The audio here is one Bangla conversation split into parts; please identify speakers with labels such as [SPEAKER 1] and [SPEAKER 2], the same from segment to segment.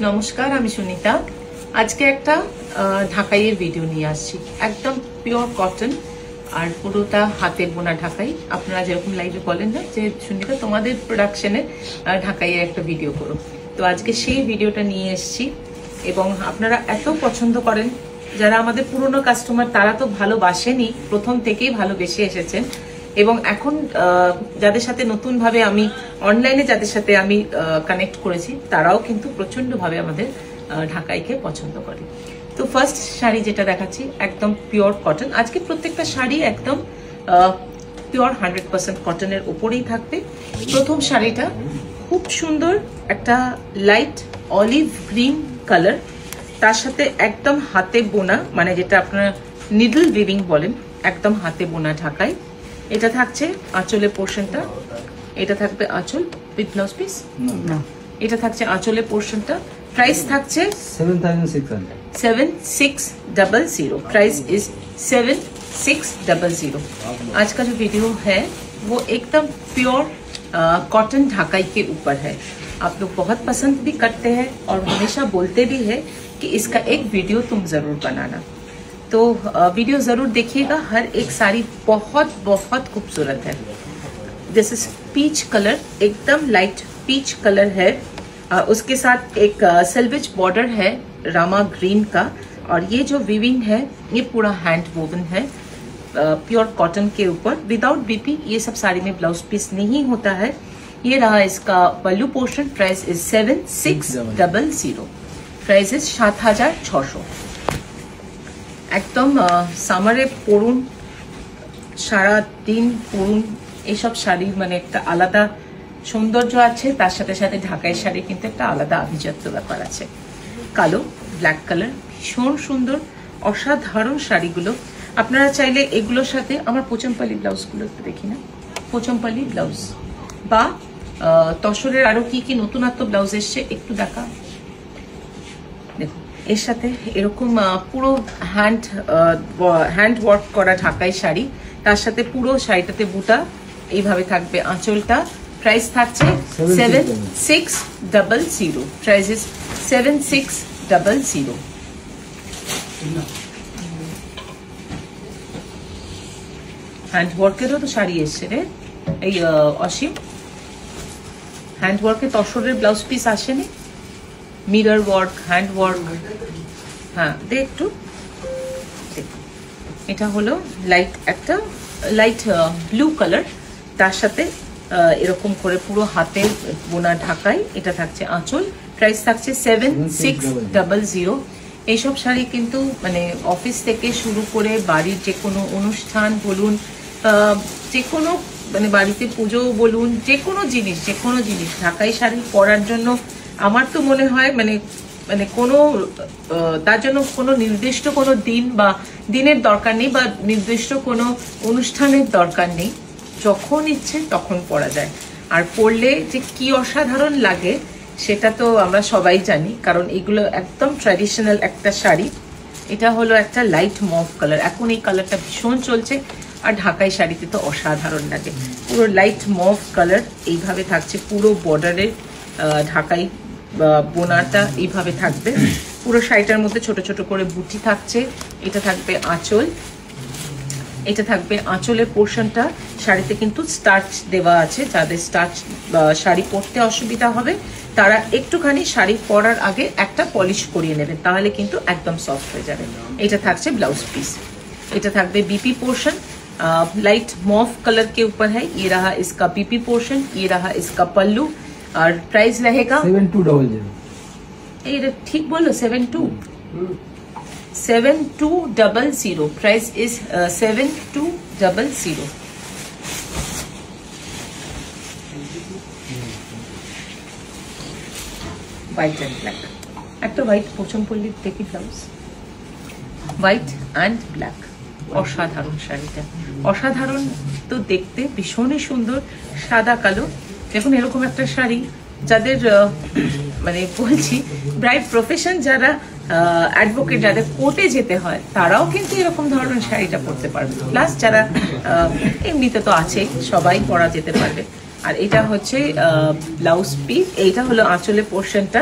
[SPEAKER 1] নমস্কার, আমি সুনিতা। আজকে একটা ঢাকাইয়ের ভিডিও নিয়ে আসছি। একদম পিওর কটন আর পুরোটা হাতে বোনা ঢাকাই। আপনারা যেরকম লাইভে বলেন না যে সুনিতা তোমাদের প্রোডাকশনে ঢাকাইয়ের একটা ভিডিও করো, তো আজকে সেই ভিডিওটা নিয়ে এসেছি। এবং আপনারা এত পছন্দ করেন, যারা আমাদের পুরনো কাস্টমার তারা তো ভালোবাসেনই, প্রথম থেকেই ভালোবেসে এসেছেন। এবং এখন যাদের সাথে নতুন ভাবে আমি অনলাইনে যাদের সাথে আমি কানেক্ট করেছি, তারাও কিন্তু প্রচন্ড ভাবে আমাদের ঢাকাইকে পছন্দ করে। তো ফার্স্ট শাড়ি যেটা দেখাচ্ছি একদম পিওর কটন। আজকে প্রত্যেকটা শাড়ি একদম পিওর 100% কটনের উপরেই থাকবে। প্রথম শাড়িটা খুব সুন্দর, একটা লাইট অলিভ গ্রিন কালার, তার সাথে একদম হাতে বোনা, মানে যেটা আপনারা নিডল উইভিং বলেন, একদম হাতে বোনা ঢাকাই। এটা থাকছে আঁচলের পোর্শনটা, এটা থাকবে আঁচল উইথ ব্লাউজ পিস না, এটা থাকছে আঁচলের পোর্শনটা। प्राइस থাকছে 7600। Price is 7600। आज का जो वीडियो है वो एकदम प्योर कॉटन ढाकाई के ऊपर है। आप लोग बहुत पसंद भी करते हैं और हमेशा बोलते भी है कि इसका एक वीडियो तुम जरूर बनाना, तो वीडियो जरूर देखिएगा। हर एक साड़ी बहुत बहुत खूबसूरत है। दिस इज पीच कलर, एकदम लाइट पीच कलर है। उसके साथ एक सेल्वेज बॉर्डर है रामा ग्रीन का, और ये जो वीविंग है ये पूरा हैंड वोवन है प्योर कॉटन के ऊपर विदाउट बीपी। ये सब साड़ी में ब्लाउज पीस नहीं होता है। ये रहा इसका pallu portion. Price is 7600। Price is 7600। একদম সামারে পরুন, সারা দিন পরুন, এইসব শাড়ি মানে একটা আলাদা সৌন্দর্য আছে, তার সাথে সাথে ঢাকাই শাড়ি কিন্তু একটা আলাদা আভিজাত্য ব্যাপার আছে। কালো ব্ল্যাক কালার, ভীষণ সুন্দর অসাধারণ শাড়িগুলো। আপনারা চাইলে এগুলোর সাথে আমার পোচমপাল্লি ব্লাউজগুলো একটু দেখি না, পোচমপাল্লি ব্লাউজ বা তসরের আরো কি কি নতুনত্ব ব্লাউজ এসছে একটু দেখা। দেখুন এর সাথে এরকম পুরো হ্যান্ড ওয়ার্ক করা ঢাকাই শাড়ি, তার সাথে পুরো শাড়িটাতে বুটা এইভাবে থাকবে আঁচলটা। प्राइस থাকছে 7600। Price is 7600। হ্যান্ড ওয়ার্কেরও তো শাড়ি এসছে রে এই অসীম, হ্যান্ড ওয়ার্কে তসরের ব্লাউজ পিস আসেনি, মিরর ওয়ার্ক, হ্যান্ড ওয়ার্ক। হ্যাঁ দে একটু, এটা হলো লাইট একটা লাইট ব্লু কালার, তার সাথে এরকম করে পুরো হাতে বোনা ঢাকাই। এটা থাকছে আঁচল। প্রাইস থাকছে 7600। এইসব শাড়ি কিন্তু মানে অফিস থেকে শুরু করে বাড়ির যে কোনো অনুষ্ঠান বলুন, যে কোনো মানে বাড়িতে পুজো বলুন, যে কোনো জিনিস ঢাকাই শাড়ি পরার জন্য আমার তো মনে হয় মানে মানে কোনো তার জন্য কোনো নির্দিষ্ট কোনো দিন বা দিনের দরকার নেই, বা নির্দিষ্ট কোনো অনুষ্ঠানের দরকার নেই। যখন ইচ্ছে তখন পরা যায়, আর পরলে যে কি অসাধারণ লাগে সেটা তো আমরা সবাই জানি, কারণ এগুলো একদম ট্র্যাডিশনাল একটা শাড়ি। এটা হলো একটা লাইট মভ কালার, এখন এই কালারটা ভীষণ চলছে, আর ঢাকাই শাড়িতে তো অসাধারণ লাগে। পুরো লাইট মভ কালার এইভাবে থাকছে, পুরো বর্ডারের ঢাকাই বোনাটা এইভাবে থাকবে। পুরো শাড়িটার মধ্যে ছোট ছোট করে বুটি থাকছে। এটা থাকবে আঁচল, এটা থাকবে আঁচলের পোর্শনটা। শাড়িতে কিন্তু স্টার্চ দেওয়া আছে, যাদের স্টার্চ শাড়ি পরতে অসুবিধা হবে তারা একটুখানি শাড়ি পরার আগে একটা পলিশ করিয়ে নেবেন, তাহলে কিন্তু একদম সফট হয়ে যাবে। এটা থাকছে ব্লাউজ पिस। এটা থাকবে BP portion, light mauve colour के ऊपर है। ये रहा इसका बीपी पोर्शन, ये रहा इसका पल्लू, और प्राइस रहेगा
[SPEAKER 2] 7200।
[SPEAKER 1] ये ठीक बोलो 7200। Price is 7200। White and black, একটা হোয়াইট পোচমপল্লি দেখি ব্লাউজ, হোয়াইট অ্যান্ড ব্ল্যাক। অসাধারণ শাড়িটা, অসাধারণ তো দেখতে, ভীষণই সুন্দর, সাদা কালো। দেখুন এরকম একটা শাড়ি যাদের মানে বলছি ব্রাইড প্রফেশন, যারা অ্যাডভোকেট, যাদের কোর্টে যেতে হয়, তারাও কিন্তু এরকম ধরনের শাড়িটা পরতে পারবে। প্লাস যারা এমনিতে তো আছে, সবাই পরা যেতে পারবে। আর এটা হচ্ছে ব্লাউজ পিস, এইটা হলো আঁচলের পোর্শনটা।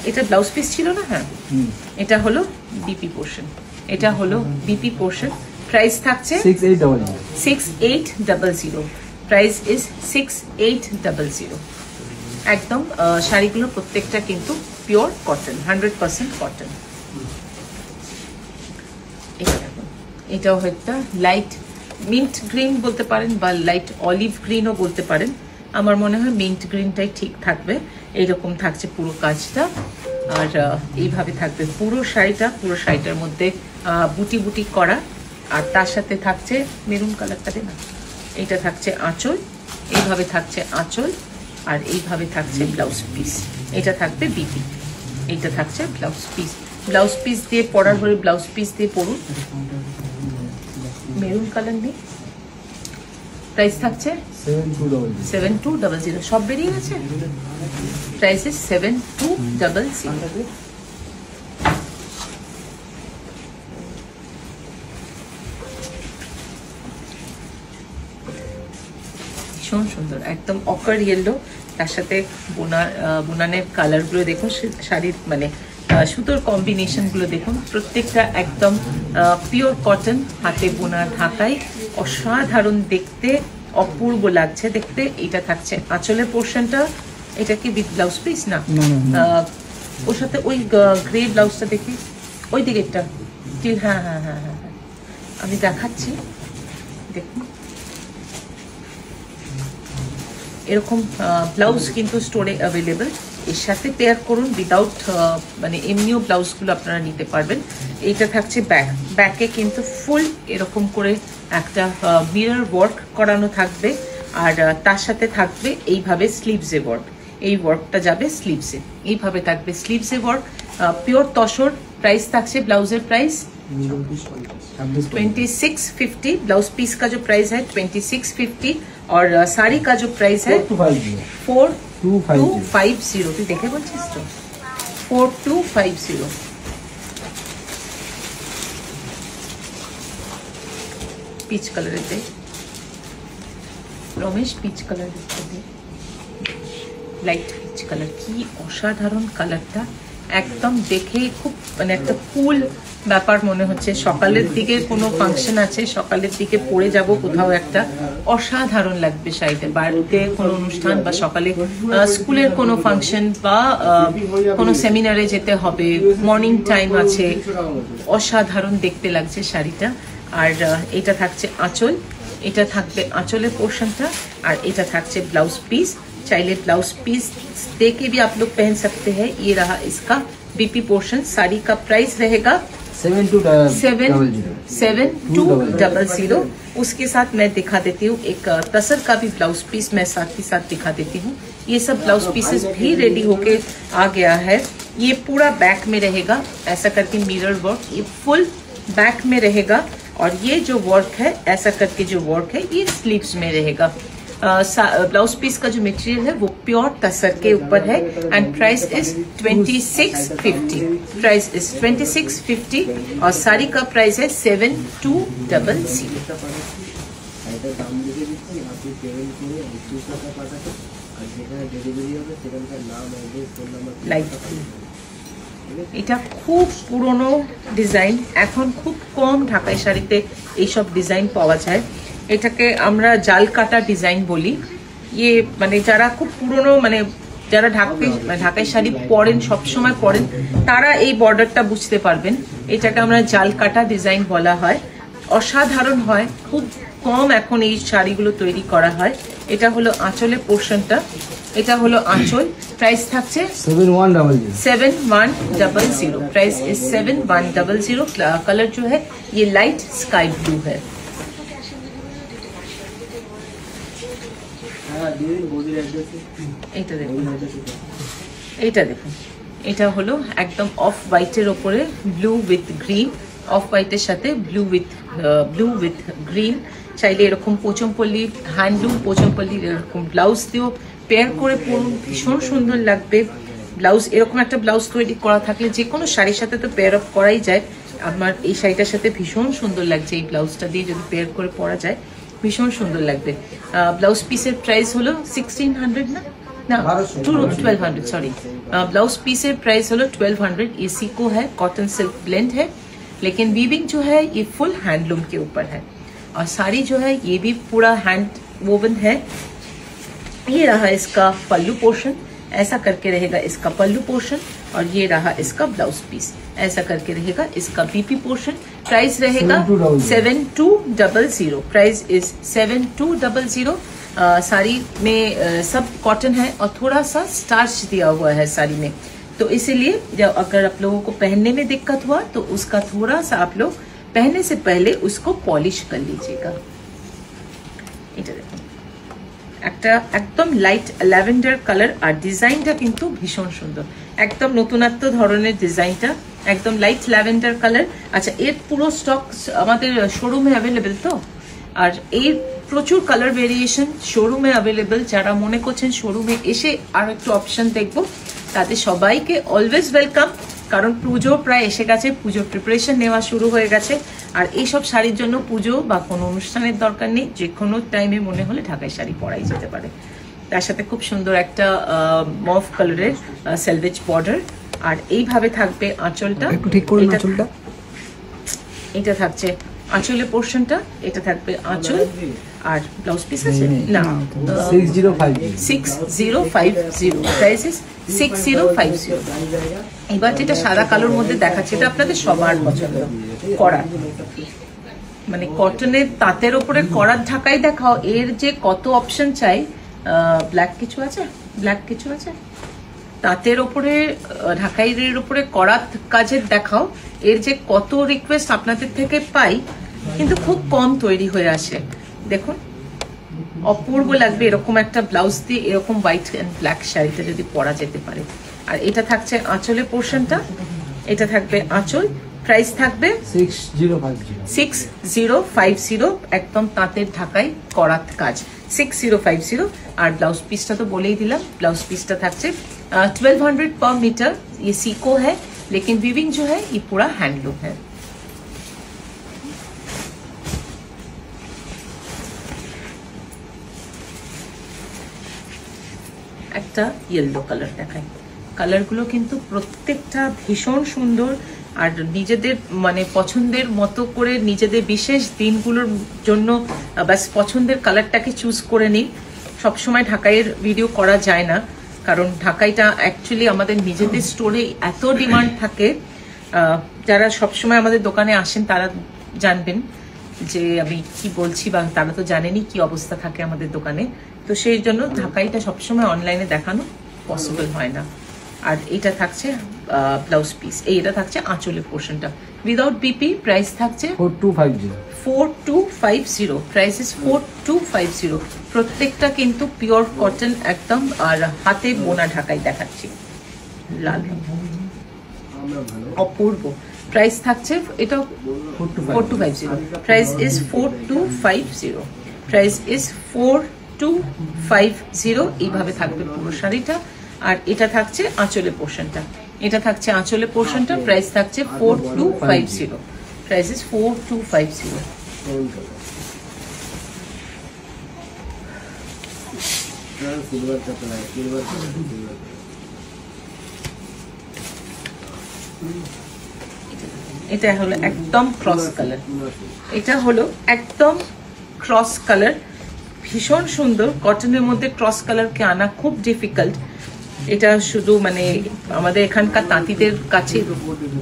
[SPEAKER 1] এটা ব্লাউজ পিস ছিল না? হ্যাঁ, এটা হলো বিপি পোর্শন, এটা হলো বিপি পোর্শন। প্রাইস থাকছে 6800। Price is 6800। একদম শাড়িগুলো প্রত্যেকটা কিন্তু পিওর কটন, 100% কটন। এটা দেখুন, এটাও একটা লাইট মিন্ট গ্রিন বলতে পারেন বা লাইট অলিভ গ্রিনও বলতে পারেন। আমার মনে হয় মিন্ট গ্রিনটাই ঠিক থাকবে। এইরকম থাকছে পুরো কাজটা, আর এইভাবে থাকবে পুরো শাড়িটা। পুরো শাড়িটার মধ্যে বুটি বুটি করা, আর তার সাথে থাকছে মেরুন কালারটা না, এইটা থাকছে আঁচল, এইভাবে থাকছে আঁচল, আর এইভাবে থাকছে ব্লাউজ পিস। এটা থাকবে বিপি, এইটা থাকছে ব্লাউজ পিস। ব্লাউজ পিস দিয়ে পরার হলে ব্লাউজ পিস দিয়ে পরুন। মেরুন কালার নেই। প্রাইস থাকছে 7200। সব বেরিয়ে গেছে। Price is 7200। ভীষণ সুন্দর, একদম অকার ইয়েলো, তার সাথে বুনানের কালার গুলো দেখুন, শাড়ির মানে সুতোর কম্বিনেশন গুলো দেখুন, প্রত্যেকটা একদম পিওর কটন, হাতে বোনা ঢাকাই, অসাধারণ দেখতে, অপূর্ব লাগছে দেখতে। এটা থাকছে আঁচলের পোর্শনটা। এটা কি উইথ ব্লাউজ পিস না? ওর সাথে ওই গ্রে ব্লাউজটা দেখি, ওই দিকেরটা। হ্যাঁ হ্যাঁ হ্যাঁ হ্যাঁ হ্যাঁ, আমি দেখাচ্ছি, দেখুন। এরকম ব্লাউজ কিন্তু স্টোরে অ্যাভেলেবল। এর সাথে পেয়ার করুন, উইদাউট মানে এমনিও ব্লাউজগুলো আপনারা নিতে পারবেন। এইটা থাকছে ব্যাক, ব্যাকে কিন্তু ফুল এরকম করে একটা মিরর ওয়ার্ক করানো থাকবে, আর তার সাথে থাকবে এইভাবে স্লিভসে ওয়ার্ক। এই ওয়ার্কটা যাবে স্লিভসে, এইভাবে থাকবে স্লিভসে ওয়ার্ক, পিওর তসর। প্রাইস থাকছে, ब्लाउजर प्राइस 2650। ब्लाउज पीस का जो प्राइस है 2650, और साड़ी का जो प्राइस है 4250। তুই দেখে বলছিস তো? 4250। পিচ কালারের দে রমেশ, পিচ কালার দে, লাইট পিচ কালার। কি অসাধারণ কালারটা, একদম দেখে খুব মানে একটা কুল ব্যাপার মনে হচ্ছে। সকালের দিকে কোনো ফাংশন আছে, সকালের দিকে পরে যাব কোথাও একটা, অসাধারণ লাগবে শাড়িতে। বাড়িতে কোনো অনুষ্ঠান বা সকালে স্কুলের কোনো ফাংশন বা কোনো সেমিনারে যেতে হবে, মর্নিং টাইম আছে, অসাধারণ দেখতে লাগছে শাড়িটা। আর এটা থাকছে আঁচল, এটা থাকবে আঁচলের পোর্শনটা, আর এটা থাকছে ब्लाउज पीस। चाइले ब्लाउज पीस देके भी आप लोग पहन सकते हैं। ये रहा इसका बीपी पोर्शन। साड़ी का प्राइस रहेगा 7200। उसके साथ मैं दिखा देती हूँ एक तसर का भी ब्लाउज पीस मैं साथ ही साथ दिखा देती हूँ। ये सब ब्लाउज पीसेस भी रेडी होके आ गया है। ये पूरा बैक में रहेगा, ऐसा करके मिरर वर्क, ये फुल बैक में रहेगा। और ये जो वर्क है, ऐसा करके जो वर्क है, ये स्लीव्स में रहेगा। ब्लाउज पीस का जो मटेरियल है वो प्योर तसर के ऊपर है। And price is 2650। Price is 2650, और साड़ी का प्राइस है 7200। লাইট এটা খুব পুরনো ডিজাইন, এখন খুব কম ঢাকাই শাড়িতে এইসব ডিজাইন পাওয়া যায়। এটাকে আমরা জাল কাটা ডিজাইন বলি। ইয়ে মানে যারা খুব পুরনো, মানে যারা ঢাকাই শাড়ি পরেন, সবসময় পরেন, তারা এই বর্ডারটা বুঝতে পারবেন। এটাকে আমরা জাল কাটা ডিজাইন বলা হয়। অসাধারণ হয়, খুব কম এখন এই শাড়িগুলো তৈরি করা হয়। এটা হলো আঁচলের পোর্শনটা, এটা হলো আঁচল। प्राइस থাকছে 7100। Price is 7100। कलर जो है ये लाइट स्काई ब्लू है। এটা দেখুন, এটা দেখুন, এটা হলো একদম অফ হোয়াইটের ওপরে ব্লু উইথ গ্রিন, অফ হোয়াইটের সাথে ব্লু উইথ গ্রিন। চাইলে এরকম পোচমপল্লি, হ্যান্ডলুম পোচমপল্লি এরকম ব্লাউজ দিয়েও পেয়ার করে পরুন, ভীষণ সুন্দর লাগবে। ব্লাউজ এরকম একটা ব্লাউজ তৈরি করা থাকলে যে কোনো শাড়ির সাথে তো পেয়ার আপ করাই যায়। আমার এই শাড়িটার সাথে ভীষণ সুন্দর লাগছে, এই ব্লাউজটা দিয়ে যদি পেয়ার করে পরা যায় ভীষণ সুন্দর লাগবে। ব্লাউজ পিসের প্রাইস হলো 1600 না? ना 1200 सॉरी ब्लाउज पीसेर प्राइस हलो 1200। ये सीको है, कॉटन सिल्क ब्लेंड है, लेकिन वीविंग जो है ये फुल हैंडलूम के ऊपर है। और साड़ी जो है ये भी पूरा हैंड वोवन है। ये रहा इसका पल्लू पोर्शन, ऐसा करके रहेगा इसका पल्लू पोर्शन। और ये रहा इसका ब्लाउज पीस, ऐसा करके रहेगा इसका बीपी पोर्शन। प्राइस रहेगा 7200। Price is 7200। साड़ी में सब कॉटन है और थोड़ा सा स्टार्च दिया हुआ है साड़ी में, तो इसीलिए जब अगर आप लोगों को पहनने में दिक्कत हुआ तो उसका थोड़ा सा आप लोग पहनने से पहले उसको पॉलिश कर लीजिएगा। এটা দেখুন একটা একদম লাইট ল্যাভেন্ডার কালার, আর ডিজাইনটা কিন্তু ভীষণ সুন্দর, একদম নতুনত্ব ধরনের ডিজাইনটা, একদম লাইট ল্যাভেন্ডার কালার। আচ্ছা, এর পুরো স্টক আমাদের শোরুমে অ্যাভেলেবেল তো, আর এর প্রচুর কালার ভেরিয়েশন শোরুমে অ্যাভেলেবেল। যারা মনে করছেন শোরুমে এসে আর একটু অপশন দেখবো, তাদের সবাইকে অলওয়েজ ওয়েলকাম, কারণ পুজো প্রায় এসে গেছে, পুজোর প্রিপারেশন নেওয়া শুরু হয়ে গেছে। আর এইসব শাড়ির জন্য পুজো বা কোনো অনুষ্ঠানের দরকার নেই, যে কোনো টাইমে মনে হলে ঢাকাই শাড়ি পরাই যেতে পারে। তার সাথে খুব সুন্দর একটা মভ কালারের সেলভেজ বর্ডার, আর এইভাবে থাকবে আঁচলটা।
[SPEAKER 2] একটু ঠিক করুন আঁচলটা।
[SPEAKER 1] এটা থাকছে আঁচলের পোর্শনটা, এটা থাকবে আঁচল। আর ব্লাউজ পিস আছে না 6050, প্রাইস ইজ 6050। এবার যেটা সাদা কালোর মধ্যে দেখাচ্ছে, এটা আপনাদের সবার পছন্দ, করার মানে কটনের তাঁতের ওপরে করার ঢাকাই দেখাও। এর যে কত অপশন চাই, ব্ল্যাক কিছু আছে, ব্ল্যাক কিছু আছে, তাঁতের ওপরে ঢাকাইয়ের উপরে করাত কাজের দেখাও। এর যে কত রিকোয়েস্ট আপনাদের থেকে পাই, কিন্তু খুব কম তৈরি হয়ে আসে। দেখুন অপূর্ব লাগবে এরকম একটা ব্লাউজ দিয়ে, এরকম হোয়াইট এন্ড ব্ল্যাক শাড়িটা যদি পরা যেতে পারে। আর এটা থাকছে আঁচলের পোর্শনটা, এটা থাকবে আঁচল। প্রাইস থাকবে 6050, একদম তাঁতের ঢাকাই করাত কাজ 6050। আর ব্লাউজ পিসটা তো বলেই দিলাম, ব্লাউজ পিসটা থাকছে 1200 पर मीटर। ये सीको है, लेकिन वीविंग जो है ये पूरा हैंडलूम है। একটা ইয়েলো কালার দেখাই। কালারগুলো কিন্তু প্রত্যেকটা ভীষণ সুন্দর, আর নিজেদের মানে পছন্দের মতো করে নিজেদের বিশেষ দিনগুলোর জন্য বাস পছন্দের কালারটাকে চুজ করে নিন। সবসময় ঢাকাইয়ের ভিডিও করা যায় না, কারণ ঢাকাইটা অ্যাকচুয়ালি আমাদের নিজেদের স্টোরে এত ডিমান্ড থাকে। যারা সবসময় আমাদের দোকানে আসেন তারা জানবেন যে আমি কি বলছি, বা তারা তো জানেনই কি অবস্থা থাকে আমাদের দোকানে। তো সেই জন্য ঢাকাইটা সবসময় অনলাইনে দেখানো পসিবল হয় না। আর এটা থাকছে ব্লাউজ পিস, এইটা থাকছে আঁচলের পোর্শনটা উইদাউট বিপি। প্রাইস থাকছে 4250, প্রাইস ইজ 4250। প্রত্যেকটা কিন্তু পিওর কটন একদম, আর হাতে বোনা ঢাকাই দেখাচ্ছি, লাল অপূর্ব। প্রাইস থাকছে এটা 4250, প্রাইস ইজ 4250, প্রাইস ইজ 4250। এইভাবে থাকবে পুরো শাড়িটা। আর এটা থাকছে আঁচলের পোর্শনটা, এটা থাকছে আঁচলের পোর্শনটা। প্রাইস থাকছে 4250, প্রাইস ইজ 4250। এটা হলো একদম ক্রস কালার, এটা হলো একদম ক্রস কালার, ভীষণ সুন্দর। কটনের মধ্যে ক্রস কালারকে আনা খুব ডিফিকাল্ট। এটা শুধু মানে আমাদের এখানকার তাঁতিদের কাছে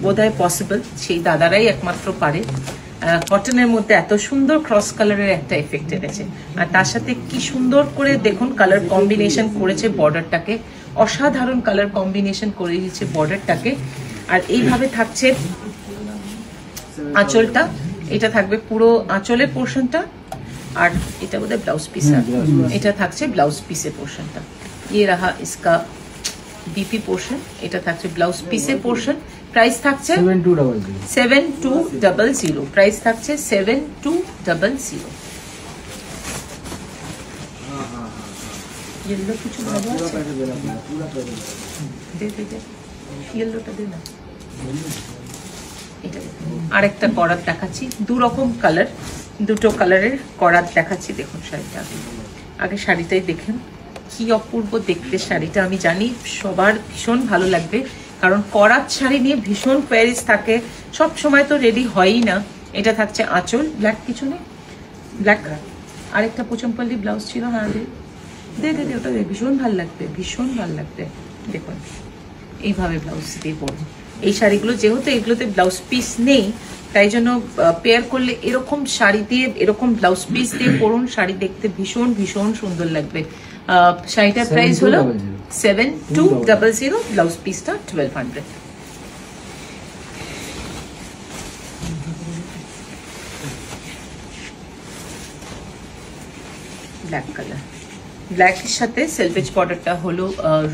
[SPEAKER 1] বোধহয় পসিবল, সেই দাদারাই একমাত্র পারে। কটনের মধ্যে এত সুন্দর ক্রস কালারের একটা এফেক্ট এনেছে, আর তার সাথে কি সুন্দর করে দেখুন কালার কম্বিনেশন করেছে বর্ডারটাকে, অসাধারণ কালার কম্বিনেশন করে দিয়েছে বর্ডারটাকে। আর এইভাবে থাকছে আঁচলটা, এটা থাকবে পুরো আঁচলের পোর্শনটা। আর এটা বোধহয় ব্লাউজ পিস, এটা থাকছে ব্লাউজ পিসের পোর্শনটা। ये रहा इसका बीपी पोर्शन, এটা থাকছে ব্লাউজ পিসের পোর্শন। প্রাইস থাকছে 7200, প্রাইস থাকছে 7200। येलो কিছু ভালো আছে, দে দে দে, येलोটা দে না। এটা আরেকটা করাত দেখাচ্ছি, দু রকম কালার, দুটো কালারের করাত দেখাচ্ছি। দেখুন শাড়িটা, আগে শাড়িটাই দেখেন। কি অপূর্ব দেখতে শাড়িটা। আমি জানি সবার ভীষণ ভালো লাগবে, কারণ করাত শাড়ি নিয়ে ভীষণ কোয়ারিজ থাকে, সব সময় তো রেডি হয়ই না। এটা থাকছে আঁচল, ব্ল্যাক কিছু নেই, ব্ল্যাক আরেকটা পোচমপল্লি ব্লাউজ ছিল, হ্যাঁ দে দে দে, ওটা ভীষণ ভালো লাগবে, ভীষণ ভালো লাগবে। দেখুন এইভাবে ব্লাউজ দিয়ে পরুন এই শাড়িগুলো, যেহেতু এগুলোতে ব্লাউজ পিস নেই তাই জন্য পেয়ার করলে এরকম শাড়ি দিয়ে এরকম ব্লাউজ পিস দিয়ে পরুন, শাড়ি দেখতে ভীষণ ভীষণ সুন্দর লাগবে। শাড়িটার প্রাইস হলো 7200, ব্লাউজ পিসটা 1200। ব্ল্যাক কালার, ব্ল্যাকের সাথে সেলভেজ বর্ডারটা হলো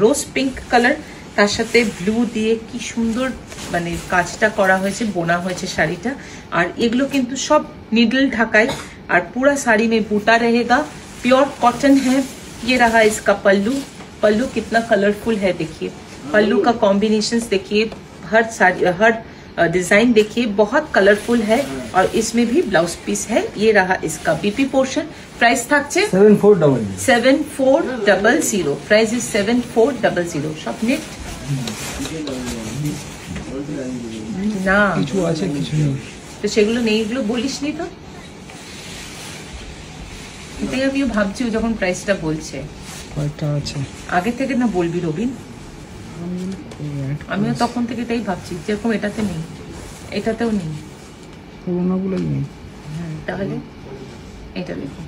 [SPEAKER 1] রোজ পিঙ্ক কালার, তার সাথে ব্লু দিয়ে কি সুন্দর মানে কাজটা করা হয়েছে, বোনা হয়েছে শাড়িটা। আর এগুলো কিন্তু সব নিডল ঢাকাই, আর पूरा साड़ी में बूटा रहेगा, प्योर कॉटन है। ये रहा इसका पल्लू, पल्लू कितना कलरफुल है, देखिए पल्लू का कॉम्बिनेशन देखिए, हर साड़ी हर डिजाइन देखिए बहुत कलरफुल है। और इसमें भी ब्लाउज पीस है। ये रहा इसका बीपी पोर्शन, प्राइस থাকছে 7400, प्राइस इज 7400। সব নেট না, কিছু আছে কিছু নেই, তো সেগুলো নেই, এগুলো বলিসনি তো। এটাই আমিও ভাবছি যখন প্রাইসটা বলছে
[SPEAKER 2] কয়টা আছে
[SPEAKER 1] আগে থেকে না বলবি রবিন, আমিও তখন থেকে এটাই ভাবছি, যেরকম এটাতে নেই এটাতেও নেই,
[SPEAKER 2] পুরোনোগুলোই নেই।
[SPEAKER 1] তাহলে এটা দেখো,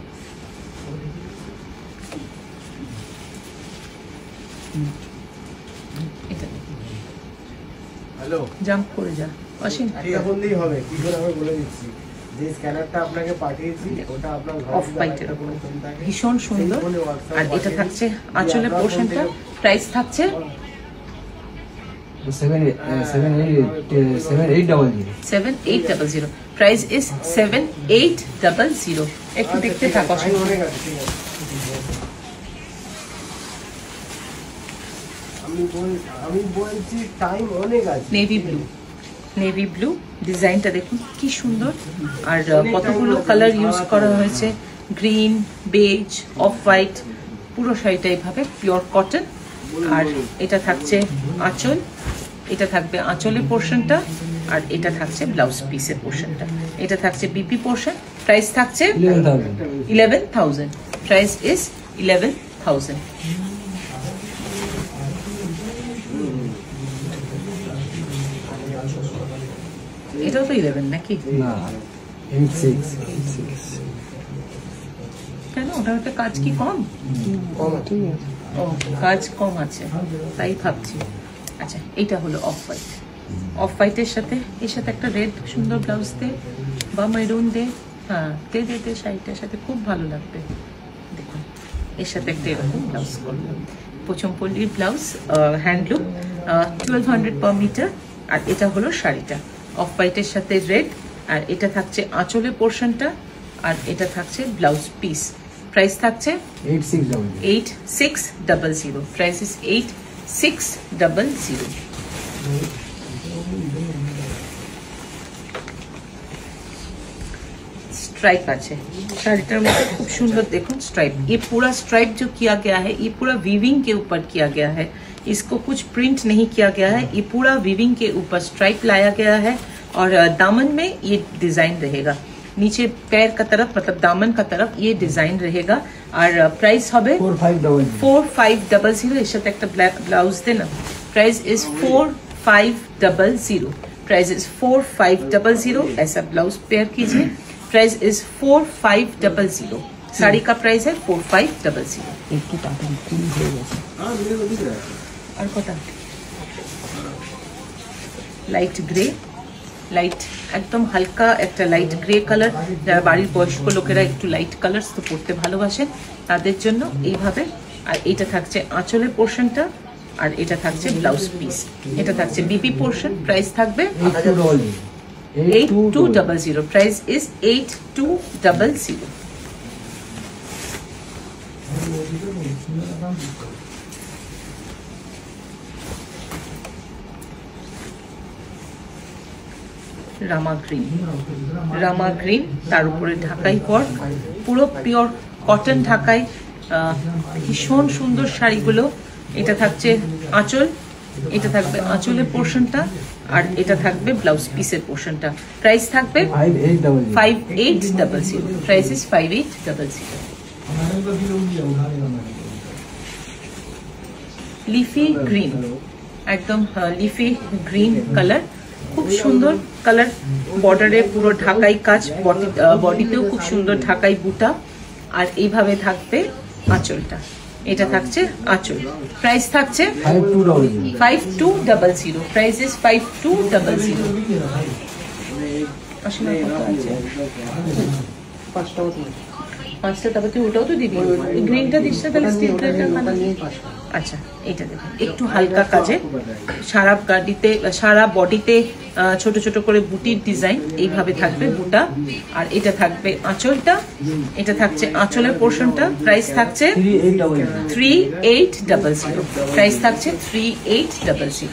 [SPEAKER 1] এটা দেখো,
[SPEAKER 3] হ্যালো
[SPEAKER 1] জাম্প করে যা অসীম,
[SPEAKER 3] এখন দিয়ে হবে কি করে আমি বলে দিচ্ছি, যে স্ক্যানারটা আপনাকে পাঠিয়েছি ওটা আপনার
[SPEAKER 1] অফ হোয়াইটের উপর ভীষণ সুন্দর। আর এটা থাকছে আঁচলের পোর্শনটা, প্রাইস থাকছে 7800, প্রাইস ইজ 7800। একটু দেখতে থাকো,
[SPEAKER 3] আমি বলছি টাইম অনেক আছে।
[SPEAKER 1] নেভি ব্লু, নেভি ব্লু ডিজাইনটা দেখুন কি সুন্দর, আর কতগুলো কালার ইউজ করা হয়েছে, গ্রিন, বেজ, অফ হোয়াইট, পুরো শাড়িটা এইভাবে পিওর কটন। আর এটা থাকছে আঁচল, এটা থাকবে আঁচলের পোর্শনটা, আর এটা থাকছে ব্লাউজ পিসের পোর্শনটা। এটা থাকছে বিপি পোর্শন, প্রাইস থাকছে 11,000, প্রাইস ইজ 11,000। এটাও তো 11 নাকি?
[SPEAKER 2] না 86
[SPEAKER 1] কেন, ওটা একটা কাজ কি কম?
[SPEAKER 2] ঠিক আছে,
[SPEAKER 1] ও কাজ কম আছে তাই ভাবছি। আচ্ছা এটা হলো অফ হোয়াইট, অফ হোয়াইটের সাথে এর সাথে একটা রেড সুন্দর ব্লাউজ দে বা মেরুন দে, হ্যাঁ দে দে দে, শাড়িটার সাথে খুব ভালো লাগবে। দেখুন এর সাথে একটা এরকম ব্লাউজ করলাম, পোচমপল্লির ব্লাউজ, হ্যান্ডলুম, 1200 পার মিটার। আর এটা হলো শাড়িটা অফ হোয়াইটের সাথে রেড, আর এটা থাকছে আঁচলের পোর্শনটা, আর এটা থাকছে ব্লাউজ পিস। প্রাইস থাকছে 8600, প্রাইস ইজ 8600। स्ट्राइप আছে শাড়িটার মধ্যে, খুব সুন্দর দেখুন स्ट्राइप। ये पूरा स्ट्राइप जो किया गया है ये पूरा वीविंग के ऊपर किया गया है, इसको कुछ प्रिंट नहीं किया गया है, ये पूरा वीविंग के ऊपर स्ट्राइप लाया गया है। और दामन में ये डिजाइन रहेगा, नीचे पैर का तरफ मतलब दामन का तरफ ये डिजाइन रहेगा। और प्राइस হবে 4500। এর সাথে একটা ব্লাউজ দে না, प्राइस इज 4500, प्राइस इज 4500। ऐसा ब्लाउज पेयर कीजिए, प्राइस इज 4500। साड़ी का प्राइस है 4500।
[SPEAKER 2] একটু তাড়াতাড়ি কুল হয়ে গেছে।
[SPEAKER 1] আর কত, লাইট গ্রে, লাইট একদম হালকা একটা লাইট গ্রে কালার, যারা বাড়ির বয়স্ক লোকেরা একটু লাইট কালার তো পরতে ভালোবাসেন তাদের জন্য এইভাবে। আর এটা থাকছে আঁচলের পোর্শনটা, আর এটা থাকছে ব্লাউজ পিস, এটা থাকছে বিপি পোর্শন। প্রাইস থাকবে 8200, price is 8200। Rama green, Rama green, তার উপরে ঢাকাই ওয়ার্ক, পুরো পিওর কটন ঢাকাই, ভীষণ সুন্দর শাড়িগুলো। এটা থাকছে আঁচল, এটা থাকবে আঁচলের পোর্শনটা, আর এটা থাকবে ব্লাউজ পিসের পোর্শনটা। প্রাইস থাকবে 5800। Price is 5800। লিফি গ্রিন, একদম লিফি গ্রিন কালার, খুব সুন্দর কালার। বর্ডারে পুরো ঢাকাই কাজ, বডিতেও খুব সুন্দর ঢাকাই বুটা, আর এইভাবে থাকবে আঁচলটা। এটা থাকছে আঁচল। প্রাইস থাকছে 5200। Price is 5200। আসলে কত আছে? 5টা, তারপর তুই ওটাও তো দিবি, গ্রিনটা দিস না তাহলে স্টিল গ্রিনটা। আচ্ছা, এটা দেখুন একটু হালকা কাজে, সারা বডিতে ছোট ছোট করে বুটির ডিজাইন এইভাবে থাকবে বুটা, আর এটা থাকবে আঁচলটা, এটা থাকছে আঁচলের পোর্শনটা। প্রাইস থাকছে 3800। প্রাইস থাকছে 3800।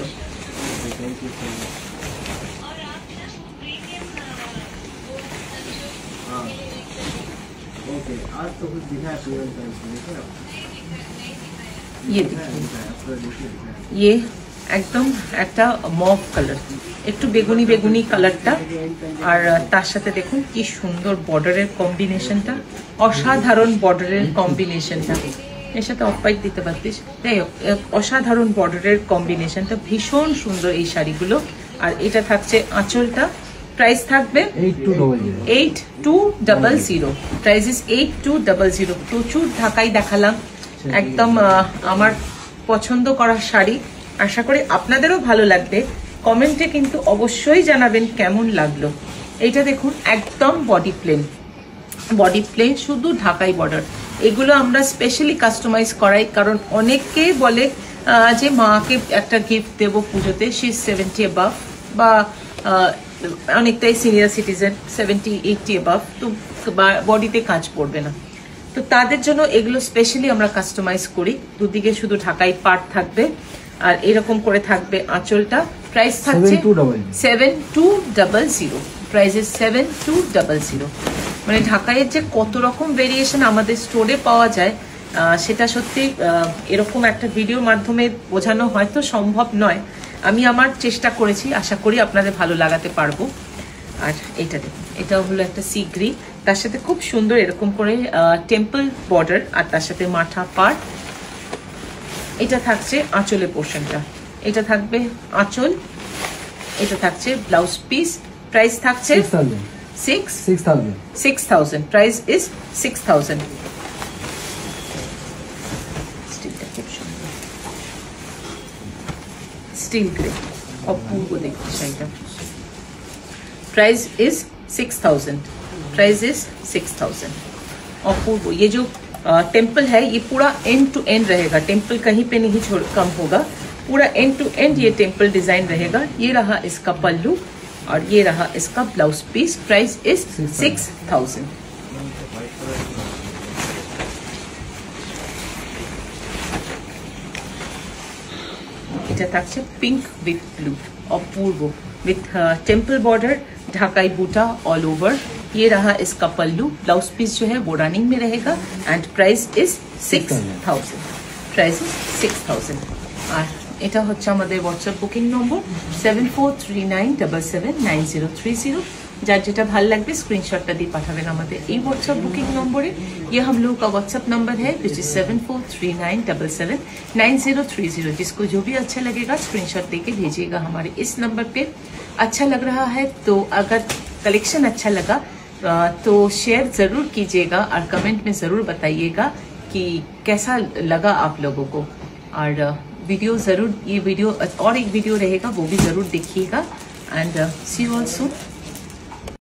[SPEAKER 3] आज तो कुछ दिखा है
[SPEAKER 1] ये ये একদম একটা মভ কালার, একটু বেগুনি বেগুনি কালারটা, আর তার সাথে দেখুন কি সুন্দর বর্ডারের কম্বিনেশনটা, অসাধারণ বর্ডারের কম্বিনেশনটা। এর সাথে অফ হোয়াইট দিতে পারতিস। যাই হোক, অসাধারণ বর্ডারের কম্বিনেশনটা, ভীষণ সুন্দর এই শাড়িগুলো। আর এটা থাকছে আঁচলটা। প্রাইস থাকবে 8200। Price is 8200। প্রচুর ঢাকাই দেখালাম, একদম আমার পছন্দ করা শাড়ি। আশা করি আপনাদেরও ভালো লাগবে। কমেন্টে কিন্তু অবশ্যই জানাবেন কেমন লাগলো। এইটা দেখুন একদম বডি প্লেন, শুধু ঢাকাই বর্ডার। এগুলো আমরা স্পেশালি কাস্টমাইজ করাই, কারণ অনেকে বলে যে মাকে একটা গিফট দেবো পুজোতে, সে 70 অ্যাবাভ বা অনেকটাই সিনিয়র সিটিজেন, 70-80 অ্যাবাভ, তো বডিতে কাজ পড়বে না, তো তাদের জন্য এগুলো স্পেশালি আমরা কাস্টমাইজ করি। দুদিকে শুধু ঢাকাই পার্ট থাকবে, আর এরকম করে থাকবে আঁচলটা। প্রাইস থাকছে 7200। Price is 7200। মানে ঢাকাইয়ের যে কত রকম ভেরিয়েশন আমাদের স্টোরে পাওয়া যায়, সেটা সত্যি এরকম একটা ভিডিওর মাধ্যমে বোঝানো হয়তো সম্ভব নয়। আমি আমার চেষ্টা করেছি, আশা করি আপনাদের ভালো লাগাতে পারবো। আর এটা দেখুন, এটাও হলো একটা সি গ্রিন, তার সাথে খুব সুন্দর এরকম করে টেম্পল বর্ডার, আর তার সাথে মাথা পার্ট। এটা থাকছে আঁচলের পোর্শনটা, এটা থাকবে আঁচল, এটা থাকছে ব্লাউজ পিস। প্রাইস থাকছে 6000। Price is 6000। স্টিলটা খুব সুন্দর, স্টিল গ্রে, অপূর্ব দেখতে শাড়িটা। Price is 6000। Price is 6000। अपूर्व। ये जो टेम्पल है ये पूरा एंड टू एंड रहेगा, टेम्पल कहीं पे नहीं कम होगा, पूरा एंड टू एंड ये टेम्पल डिजाइन रहेगा। ये रहा इसका पल्लू और ये रहा इसका ब्लाउज पीस। Price is 6000। এটা থাকছে পিঙ্ক উইথ ব্লু, অপূর্ব, विथ टेम्पल बॉर्डर, ढाकाई बूटा ऑल ओवर। ये रहा इसका पल्लू, ब्लाउज पीस जो है वो रनिंग में रहेगा, and price is 6000। Price is 6000। और এটা হচ্ছে আমাদের হোয়াটসঅ্যাপ বুকিং নম্বর 7439779030। যার যেটা ভালো লাগবে স্ক্রিনশটটা দিয়ে পাঠাবেন আমাদের এই হোয়াটসঅ্যাপ বুকিং নম্বরে। ये हम लोग का व्हाट्सएप नंबर है विच इज 7439779030। जिसको जो भी अच्छा लगेगा स्क्रीनशॉट देके भेजिएगा हमारे इस नंबर पे। अच्छा लग रहा है तो अगर कलेक्शन अच्छा लगा तो शेयर जरूर कीजिएगा और कमेंट में जरूर बताइएगा कि कैसा लगा आप लोगों को। और वीडियो जरूर, ये वीडियो और एक वीडियो रहेगा वो भी जरूर देखिएगा। And see you all soon.